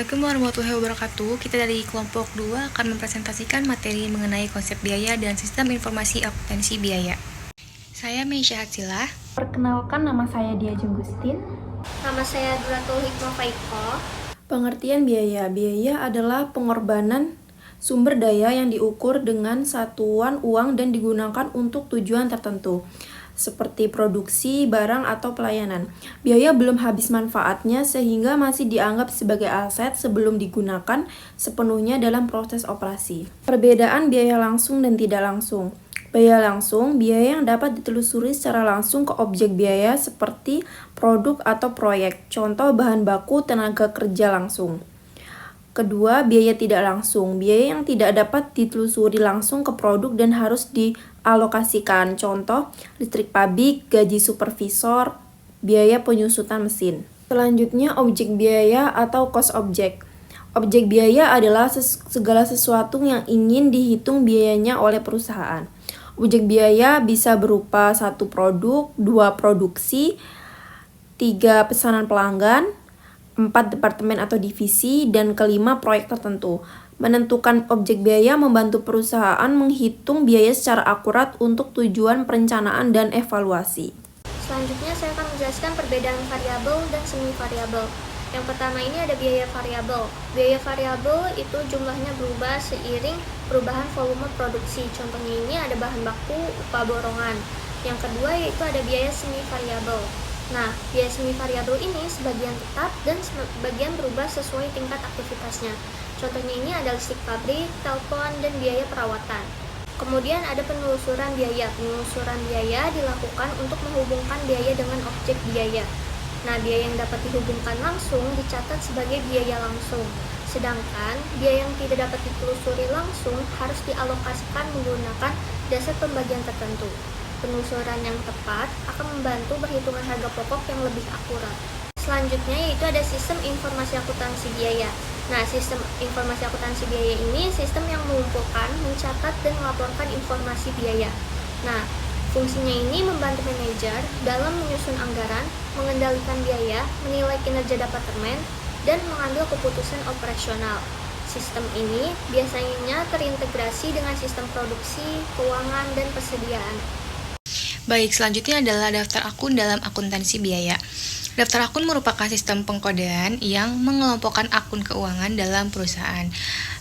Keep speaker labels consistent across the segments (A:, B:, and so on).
A: Assalamualaikum warahmatullahi wabarakatuh. Kita dari kelompok 2 akan mempresentasikan materi mengenai konsep biaya dan sistem informasi akuntansi biaya. Saya Meisya Hatsilah.
B: Perkenalkan, nama saya Dia Jungustin.
C: Nama saya Duratul Hikmah Faiko.
B: Pengertian biaya. Biaya adalah pengorbanan sumber daya yang diukur dengan satuan uang dan digunakan untuk tujuan tertentu, seperti produksi, barang, atau pelayanan. Biaya belum habis manfaatnya sehingga masih dianggap sebagai aset sebelum digunakan sepenuhnya dalam proses operasi. Perbedaan biaya langsung dan tidak langsung. Biaya langsung, biaya yang dapat ditelusuri secara langsung ke objek biaya seperti produk atau proyek, contoh bahan baku, tenaga kerja langsung. Kedua, biaya tidak langsung, biaya yang tidak dapat ditelusuri langsung ke produk dan harus dialokasikan, contoh listrik pabrik, gaji supervisor, biaya penyusutan mesin. Selanjutnya, objek biaya atau cost object. Objek biaya adalah segala sesuatu yang ingin dihitung biayanya oleh perusahaan. Objek biaya bisa berupa 1 produk, 2 produksi, 3 pesanan pelanggan, 4 departemen atau divisi, dan kelima proyek tertentu. Menentukan objek biaya membantu perusahaan menghitung biaya secara akurat untuk tujuan perencanaan dan evaluasi.
C: Selanjutnya saya akan menjelaskan perbedaan variabel dan semi variabel. Yang pertama ini ada biaya variabel. Biaya variabel itu jumlahnya berubah seiring perubahan volume produksi. Contohnya ini ada bahan baku, upah borongan. Yang kedua yaitu ada biaya semi variabel. Nah, biaya semi variabel ini sebagian tetap dan sebagian berubah sesuai tingkat aktivitasnya. Contohnya ini ada listrik pabrik, telepon, dan biaya perawatan. Kemudian ada penelusuran biaya. Penelusuran biaya dilakukan untuk menghubungkan biaya dengan objek biaya. Nah, biaya yang dapat dihubungkan langsung dicatat sebagai biaya langsung. Sedangkan biaya yang tidak dapat ditelusuri langsung harus dialokasikan menggunakan dasar pembagian tertentu. Penelusuran yang tepat akan membantu perhitungan harga pokok yang lebih akurat. Selanjutnya yaitu ada sistem informasi akuntansi biaya. Nah, sistem informasi akuntansi biaya ini sistem yang mengumpulkan, mencatat, dan melaporkan informasi biaya. Nah, fungsinya ini membantu manajer dalam menyusun anggaran, mengendalikan biaya, menilai kinerja departemen, dan mengambil keputusan operasional. Sistem ini biasanya terintegrasi dengan sistem produksi, keuangan, dan persediaan.
A: Baik, selanjutnya adalah daftar akun dalam akuntansi biaya. Daftar akun merupakan sistem pengkodean yang mengelompokkan akun keuangan dalam perusahaan.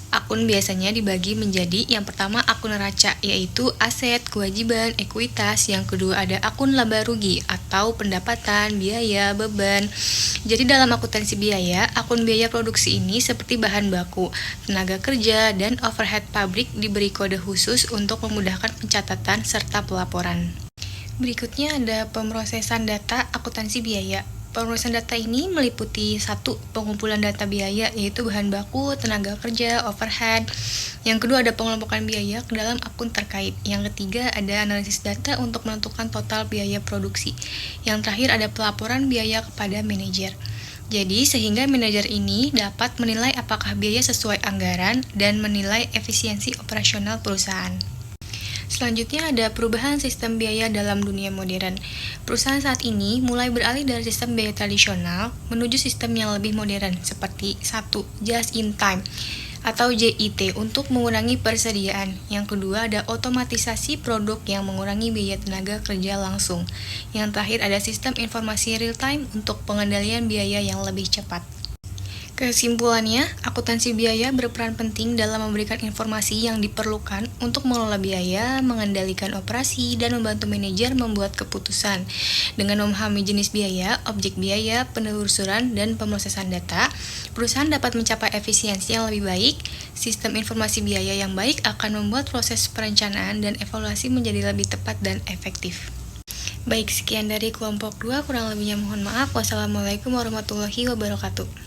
A: Akun biasanya dibagi menjadi yang pertama akun neraca, yaitu aset, kewajiban, ekuitas. Yang kedua ada akun laba rugi atau pendapatan, biaya, beban. Jadi dalam akuntansi biaya, akun biaya produksi ini seperti bahan baku, tenaga kerja, dan overhead pabrik diberi kode khusus untuk memudahkan pencatatan serta pelaporan. Berikutnya ada pemrosesan data akuntansi biaya. Pemrosesan data ini meliputi 1. Pengumpulan data biaya, yaitu bahan baku, tenaga kerja, overhead. Yang kedua ada pengelompokan biaya ke dalam akun terkait. Yang ketiga ada analisis data untuk menentukan total biaya produksi. Yang terakhir ada pelaporan biaya kepada manajer. Jadi sehingga manajer ini dapat menilai apakah biaya sesuai anggaran dan menilai efisiensi operasional perusahaan. Selanjutnya ada perubahan sistem biaya dalam dunia modern. Perusahaan saat ini mulai beralih dari sistem biaya tradisional menuju sistem yang lebih modern seperti 1. Just in time atau JIT untuk mengurangi persediaan. Yang kedua ada otomatisasi produk yang mengurangi biaya tenaga kerja langsung. Yang terakhir ada sistem informasi real time untuk pengendalian biaya yang lebih cepat. Kesimpulannya, akuntansi biaya berperan penting dalam memberikan informasi yang diperlukan untuk mengelola biaya, mengendalikan operasi, dan membantu manajer membuat keputusan. Dengan memahami jenis biaya, objek biaya, penelusuran, dan pemrosesan data, perusahaan dapat mencapai efisiensi yang lebih baik. Sistem informasi biaya yang baik akan membuat proses perencanaan dan evaluasi menjadi lebih tepat dan efektif. Baik, sekian dari kelompok 2, kurang lebihnya mohon maaf. Wassalamualaikum warahmatullahi wabarakatuh.